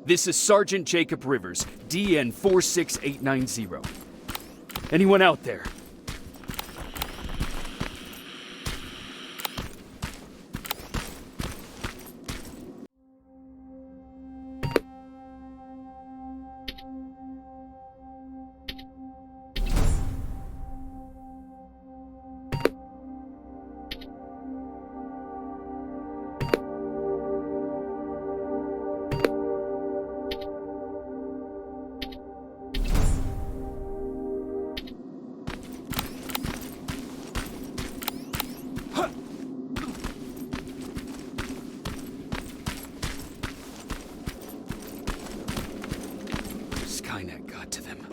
This is Sergeant Jacob Rivers, DN 46890. Anyone out there? Skynet got to them.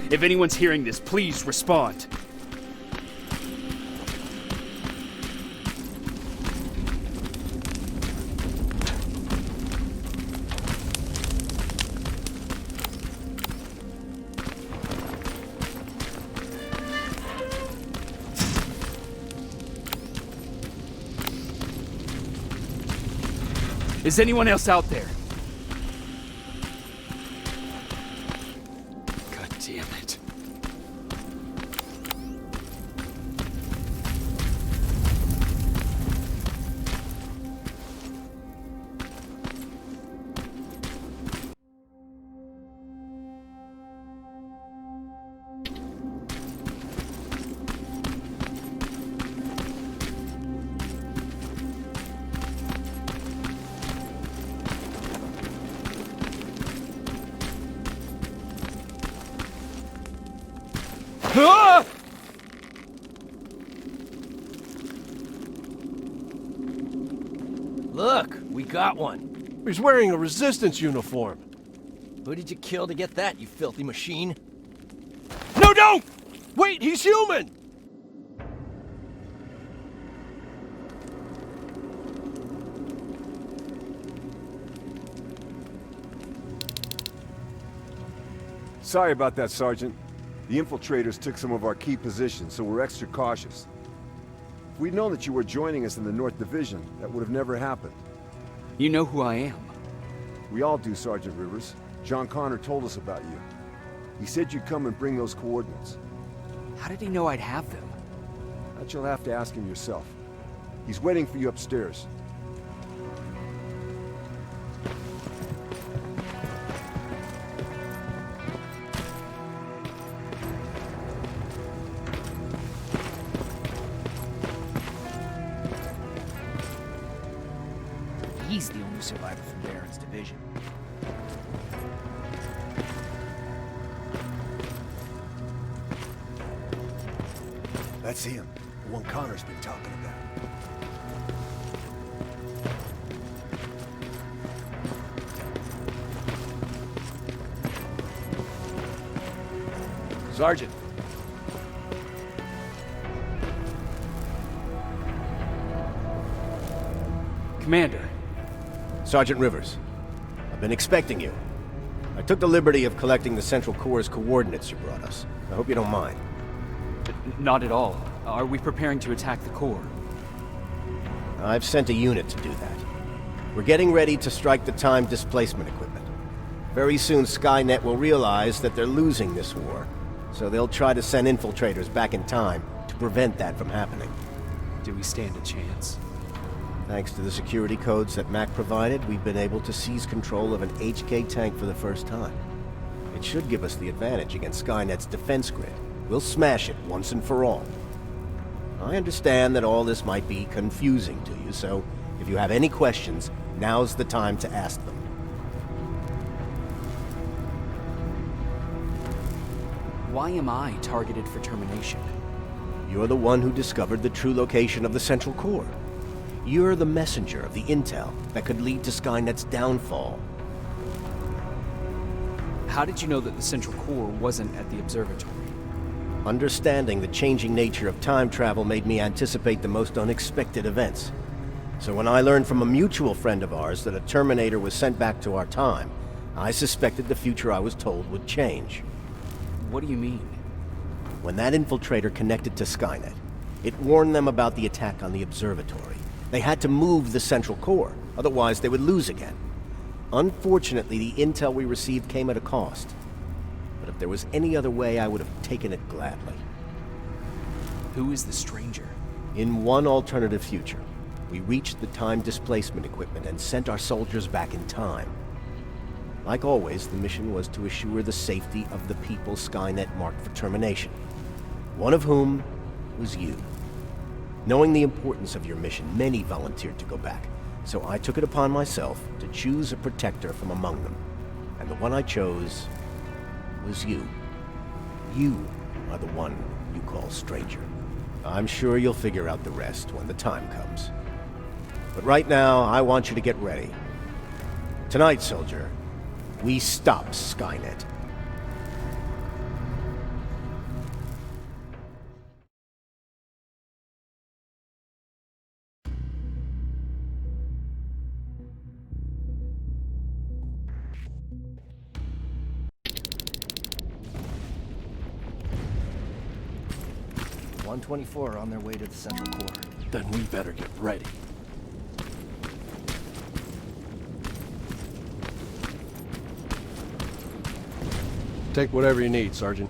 If anyone's hearing this, please respond. Is anyone else out there? God damn it. Ah! Look, we got one. He's wearing a resistance uniform. Who did you kill to get that, you filthy machine? No, don't! Wait, he's human! Sorry about that, Sergeant. The infiltrators took some of our key positions, so we're extra cautious. If we'd known that you were joining us in the North Division, that would have never happened. You know who I am. We all do, Sergeant Rivers. John Connor told us about you. He said you'd come and bring those coordinates. How did he know I'd have them? That you'll have to ask him yourself. He's waiting for you upstairs. He's the only survivor from Baron's division. That's him. The one Connor's been talking about. Sergeant. Commander. Sergeant Rivers, I've been expecting you. I took the liberty of collecting the Central Corps' coordinates you brought us. I hope you don't mind. Not at all. Are we preparing to attack the Corps? I've sent a unit to do that. We're getting ready to strike the time displacement equipment. Very soon Skynet will realize that they're losing this war, so they'll try to send infiltrators back in time to prevent that from happening. Do we stand a chance? Thanks to the security codes that Mac provided, we've been able to seize control of an HK tank for the first time. It should give us the advantage against Skynet's defense grid. We'll smash it once and for all. I understand that all this might be confusing to you, so if you have any questions, now's the time to ask them. Why am I targeted for termination? You're the one who discovered the true location of the Central Core. You're the messenger of the intel that could lead to Skynet's downfall. How did you know that the Central Core wasn't at the observatory? Understanding the changing nature of time travel made me anticipate the most unexpected events. So when I learned from a mutual friend of ours that a Terminator was sent back to our time, I suspected the future I was told would change. What do you mean? When that infiltrator connected to Skynet, it warned them about the attack on the observatory. They had to move the central core, otherwise they would lose again. Unfortunately, the intel we received came at a cost. But if there was any other way, I would have taken it gladly. Who is the stranger? In one alternative future, we reached the time displacement equipment and sent our soldiers back in time. Like always, the mission was to assure the safety of the people Skynet marked for termination. One of whom was you. Knowing the importance of your mission, many volunteered to go back, so I took it upon myself to choose a protector from among them. And the one I chose was you. You are the one you call stranger. I'm sure you'll figure out the rest when the time comes. But right now, I want you to get ready. Tonight, soldier, we stop Skynet. "124 are on their way to the central core." Then we better get ready. Take whatever you need, Sergeant.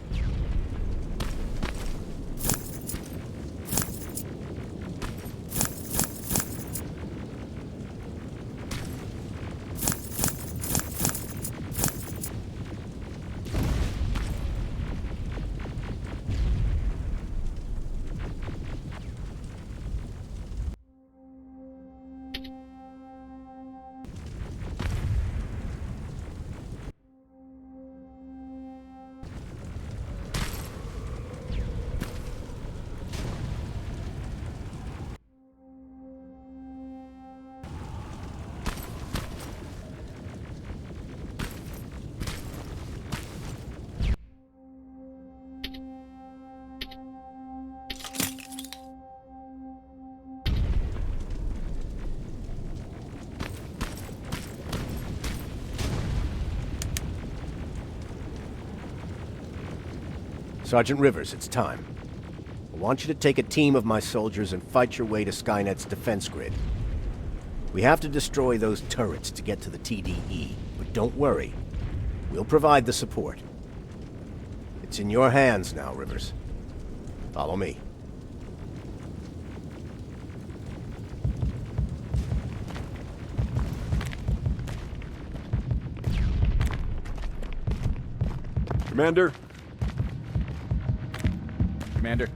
Sergeant Rivers, it's time. I want you to take a team of my soldiers and fight your way to Skynet's defense grid. We have to destroy those turrets to get to the TDE, but don't worry. We'll provide the support. It's in your hands now, Rivers. Follow me. Commander? Commander?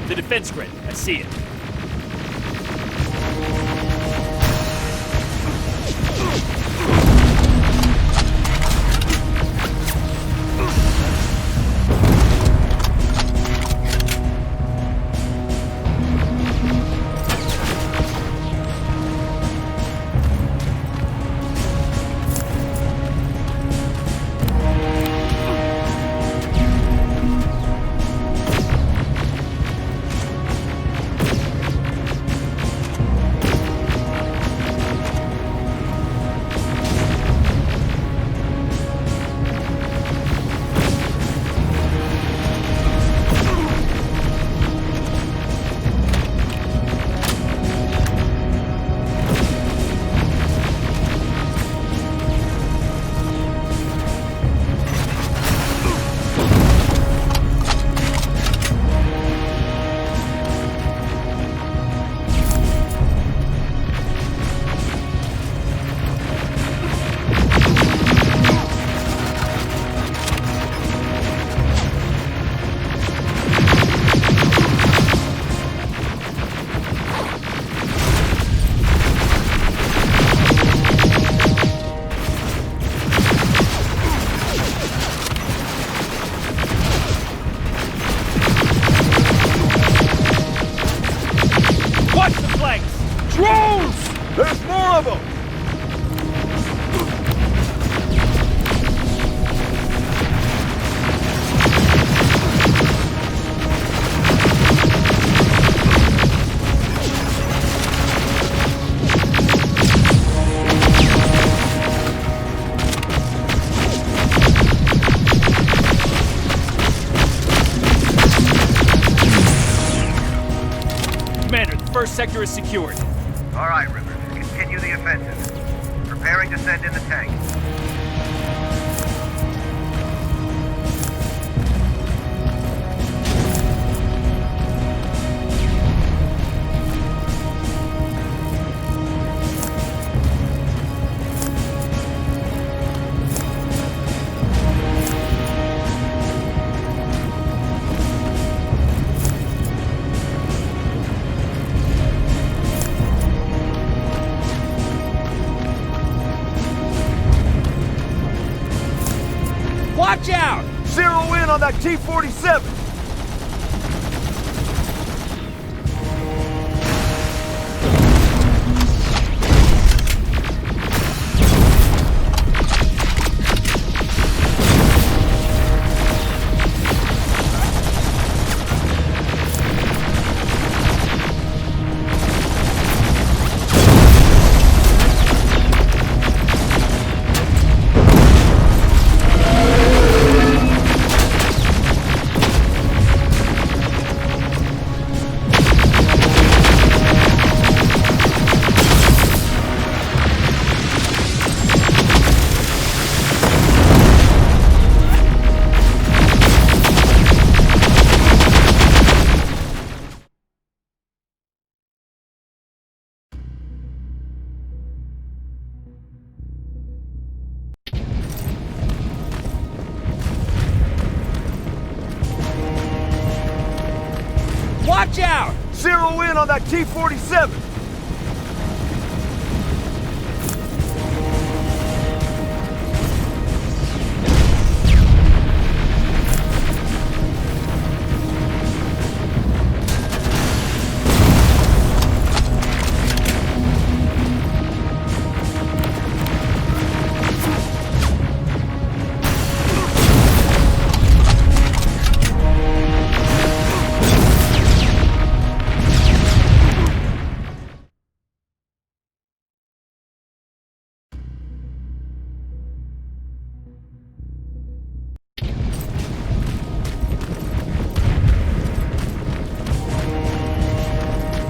The defense grid. I see it. There's more of them! Commander, the first sector is secured. All right, Rivers. Continue the offensive. Preparing to send in the tank. Watch out! Zero in on that T-47! Watch out! Zero in on that T-47!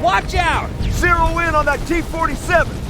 Watch out! Zero in on that T-47!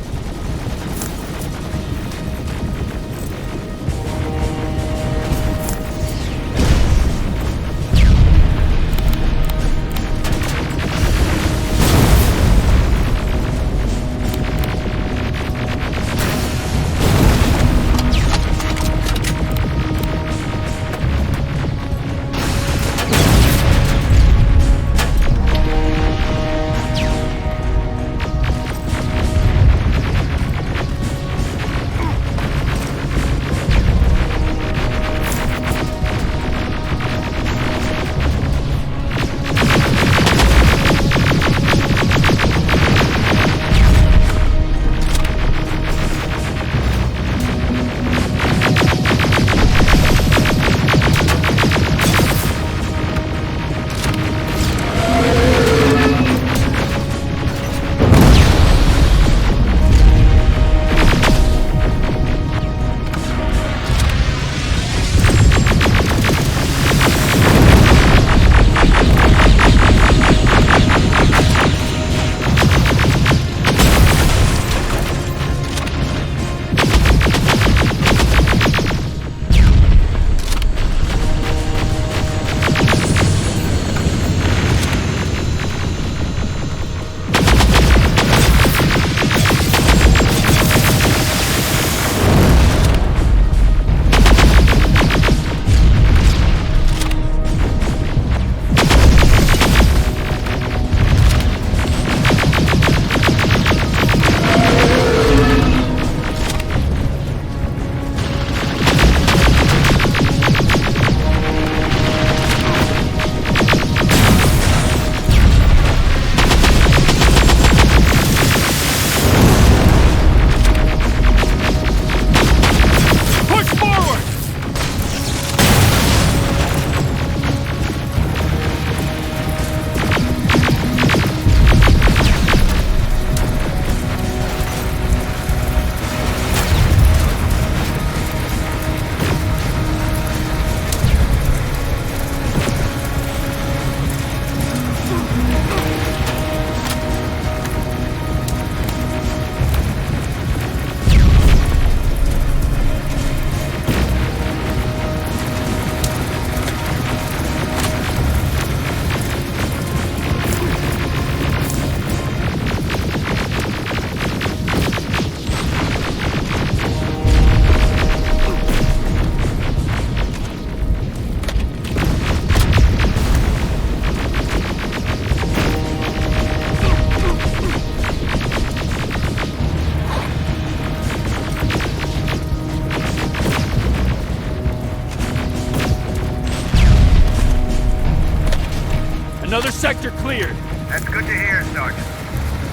Sector cleared. That's good to hear, Sergeant.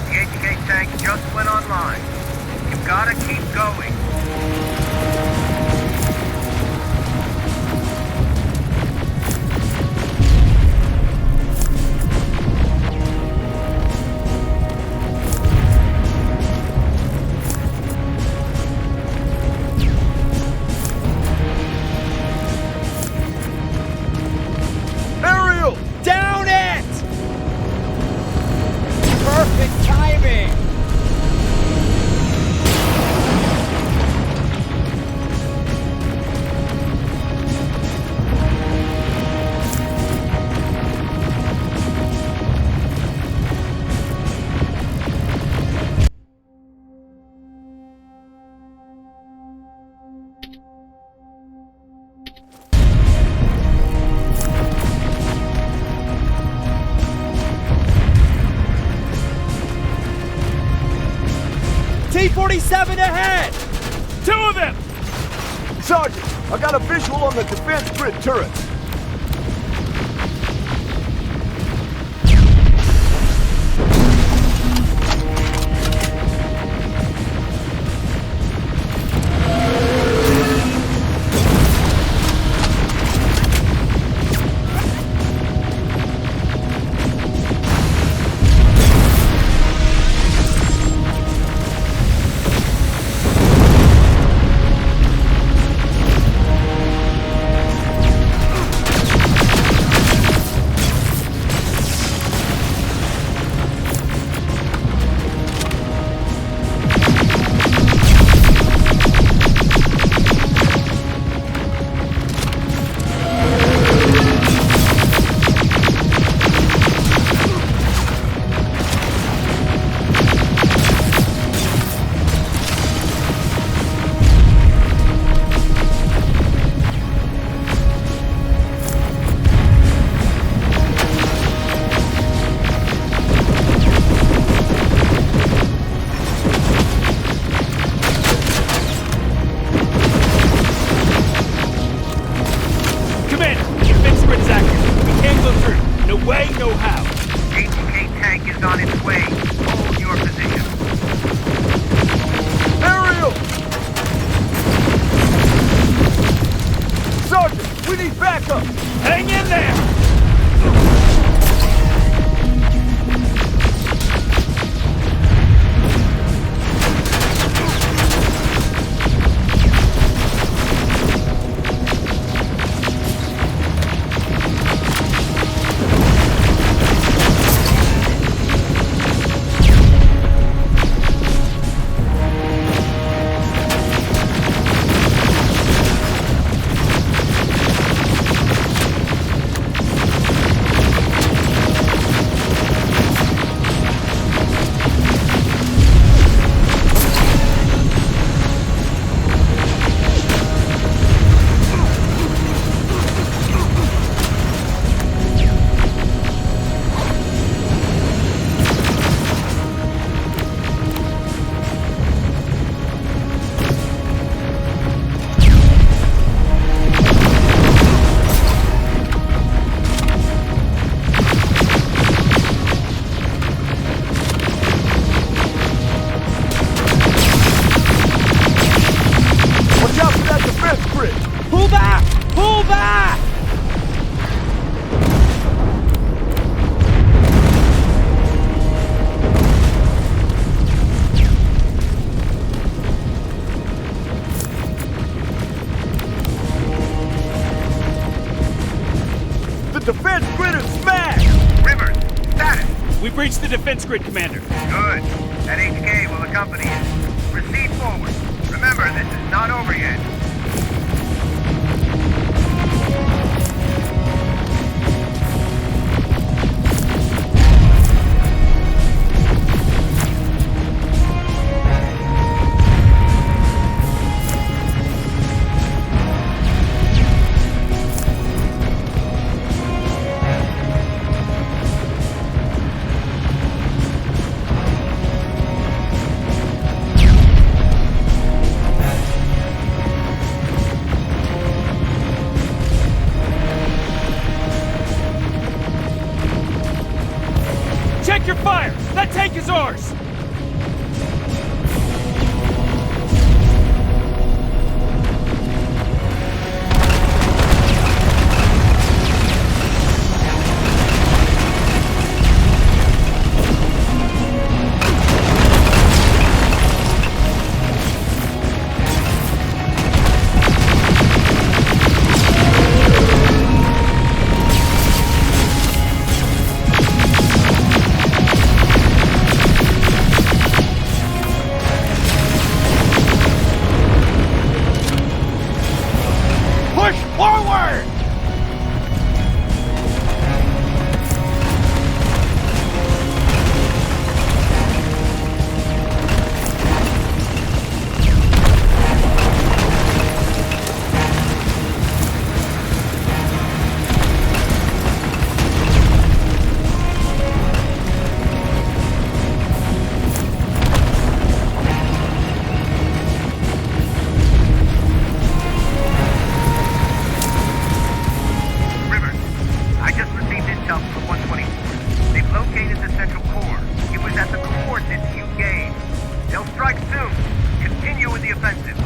The HK tank just went online. You've gotta keep going. Ariel! Down it! Perfect timing! T-47 ahead! 2 of them! Sergeant, I got a visual on the defense grid turrets. Commander, defense grid's active. We can't go through. No way, no how. HK tank is on its way. Hold your position. Ariel! Sergeant, we need backup! Hang in there! The defense grid is smashed! Rivers, status. We've reached the defense grid, Commander. Good. That HK will accompany you. Proceed forward. Remember, this is not over yet. continue with the offensive.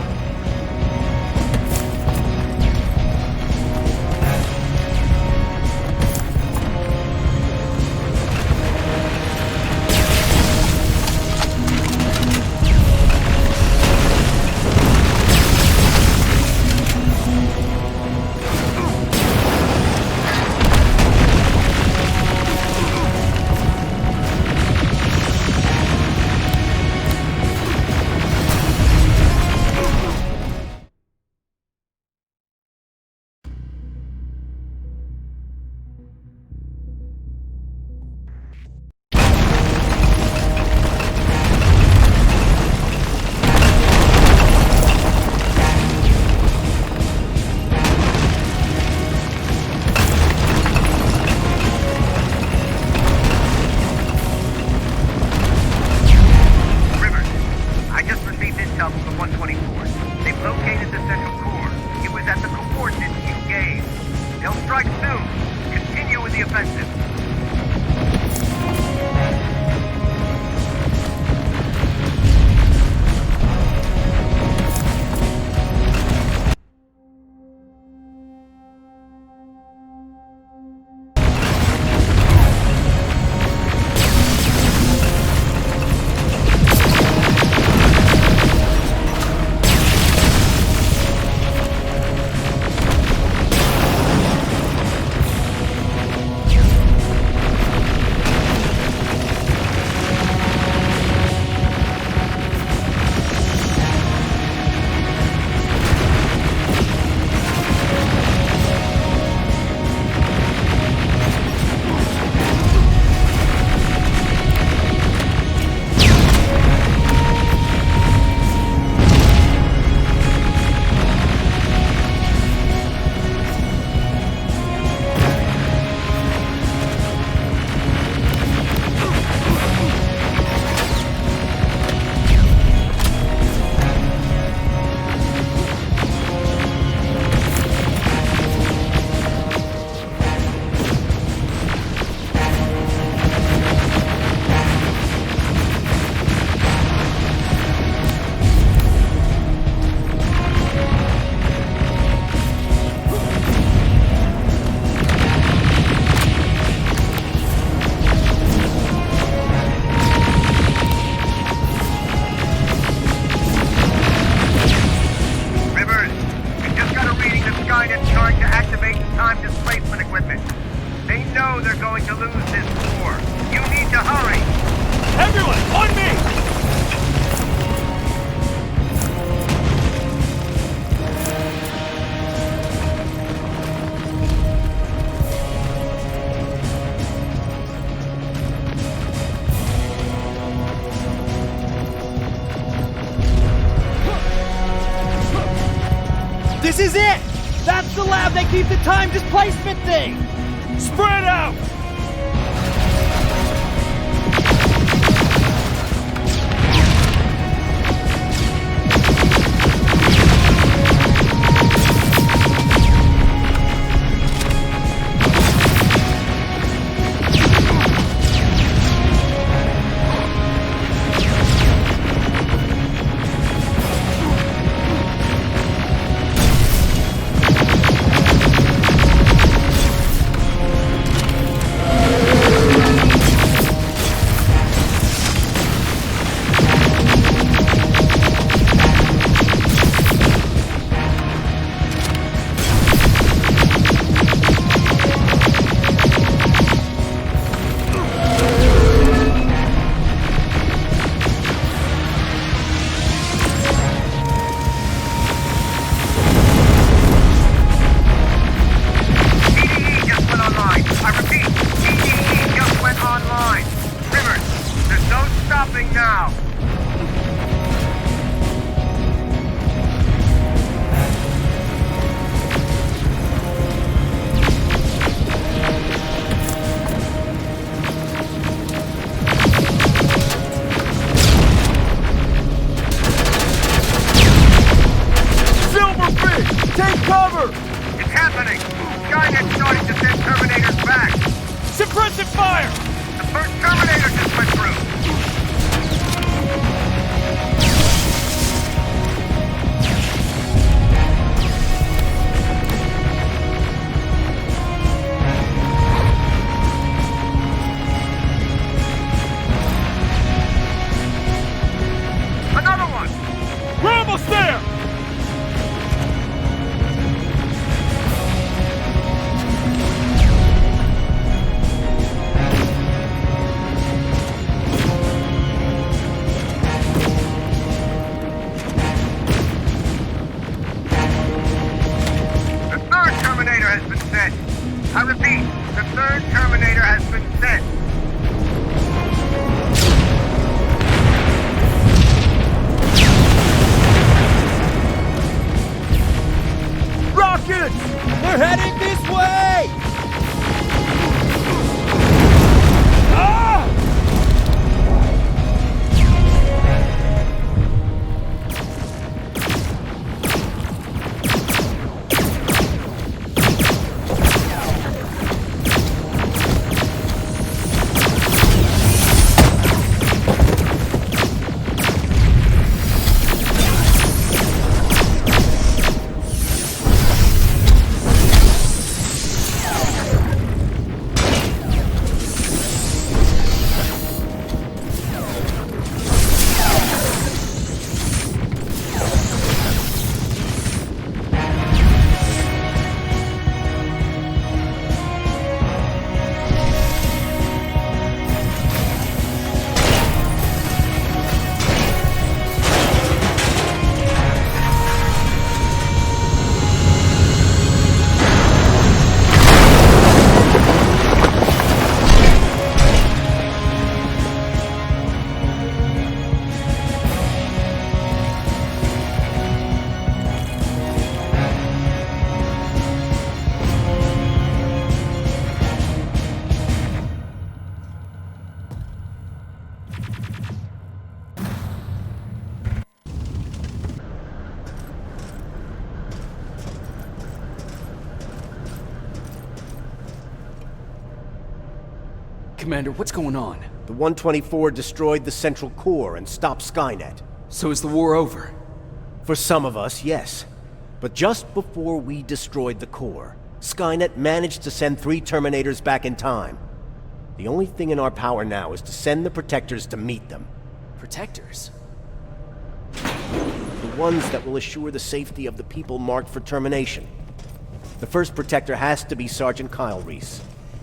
This is it! That's the lab that keeps the time displacement thing! Spread out! It's happening! Skynet's starting to send Terminators back! Suppressive fire! The first Terminator just went through! third Terminator has been sent. Rockets! They're heading this way! Ah! Commander, what's going on? The 124 destroyed the central core and stopped Skynet. So is the war over? For some of us, yes. But just before we destroyed the core, Skynet managed to send 3 Terminators back in time. The only thing in our power now is to send the Protectors to meet them. Protectors? The ones that will assure the safety of the people marked for termination. The first Protector has to be Sergeant Kyle Reese.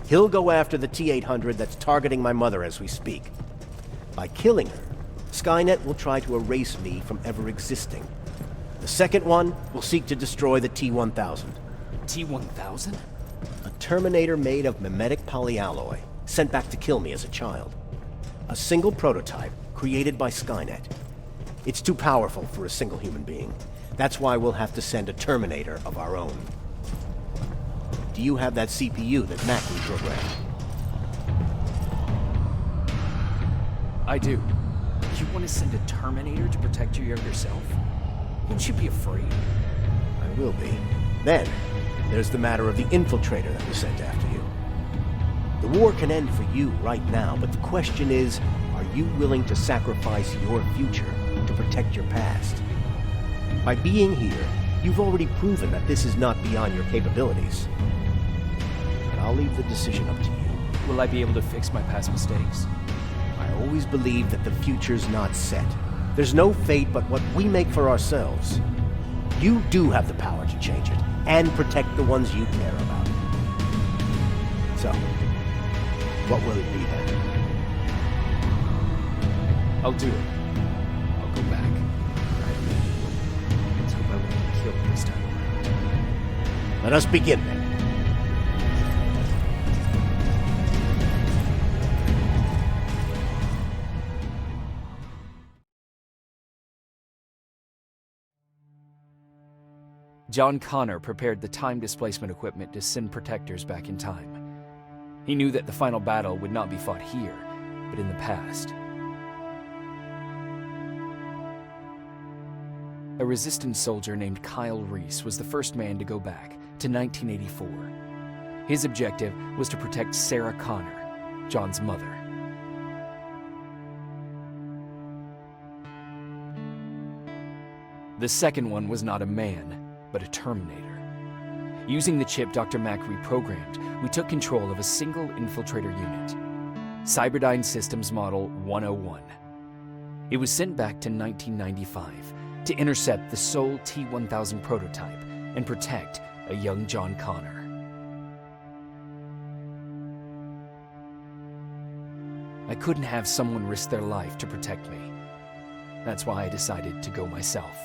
He'll go after the T-800 that's targeting my mother as we speak. By killing her, Skynet will try to erase me from ever existing. The second one will seek to destroy the T-1000. T-1000? A Terminator made of mimetic polyalloy, sent back to kill me as a child. A single prototype created by Skynet. It's too powerful for a single human being. That's why we'll have to send a Terminator of our own. Do you have that CPU that Mac reprogrammed? I do. You want to send a Terminator to protect your younger self? Won't you be afraid? I will be. Then, there's the matter of the infiltrator that was sent after you. The war can end for you right now, but the question is, are you willing to sacrifice your future to protect your past? By being here, you've already proven that this is not beyond your capabilities. But I'll leave the decision up to you. Will I be able to fix my past mistakes? I always believe that the future's not set. There's no fate but what we make for ourselves. You do have the power to change it, and protect the ones you care about. So, what will it be then? I'll do it. I'll go back. Let's hope I won't get killed this time around. Let us begin then. John Connor prepared the time displacement equipment to send Protectors back in time. He knew that the final battle would not be fought here, but in the past. A resistance soldier named Kyle Reese was the first man to go back to 1984. His objective was to protect Sarah Connor, John's mother. The second one was not a man, but a Terminator. Using the chip Dr. Mack reprogrammed, we took control of a single infiltrator unit, Cyberdyne Systems Model 101. It was sent back to 1995 to intercept the sole T-1000 prototype and protect a young John Connor. I couldn't have someone risk their life to protect me. That's why I decided to go myself.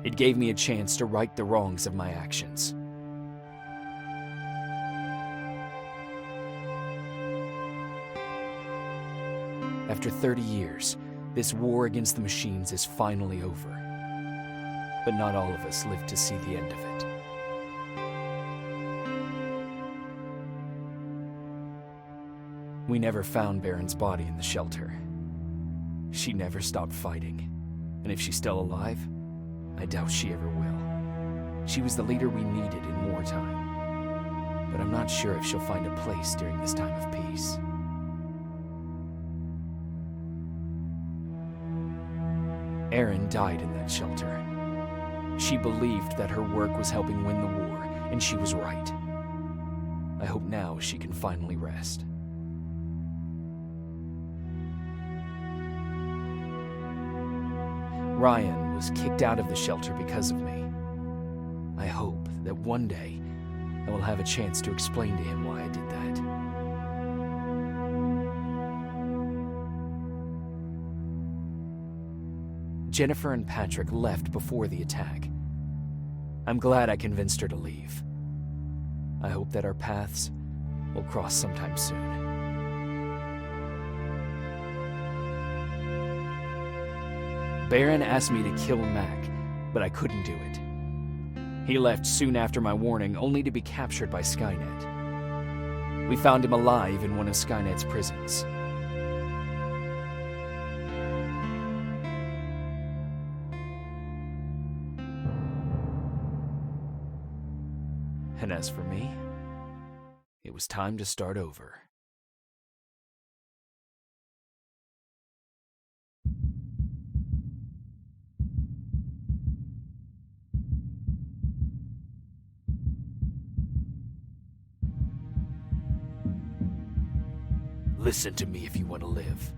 It gave me a chance to right the wrongs of my actions. After 30 years, this war against the machines is finally over. But not all of us lived to see the end of it. We never found Baron's body in the shelter. She never stopped fighting, and if she's still alive, I doubt she ever will. She was the leader we needed in wartime, but I'm not sure if she'll find a place during this time of peace. Erin died in that shelter. She believed that her work was helping win the war, and she was right. I hope now she can finally rest. Ryan was kicked out of the shelter because of me. I hope that one day I will have a chance to explain to him why I did that. Jennifer and Patrick left before the attack. I'm glad I convinced her to leave. I hope that our paths will cross sometime soon. Baron asked me to kill Mac, but I couldn't do it. He left soon after my warning, only to be captured by Skynet. We found him alive in one of Skynet's prisons. And as for me, it was time to start over. Listen to me if you want to live.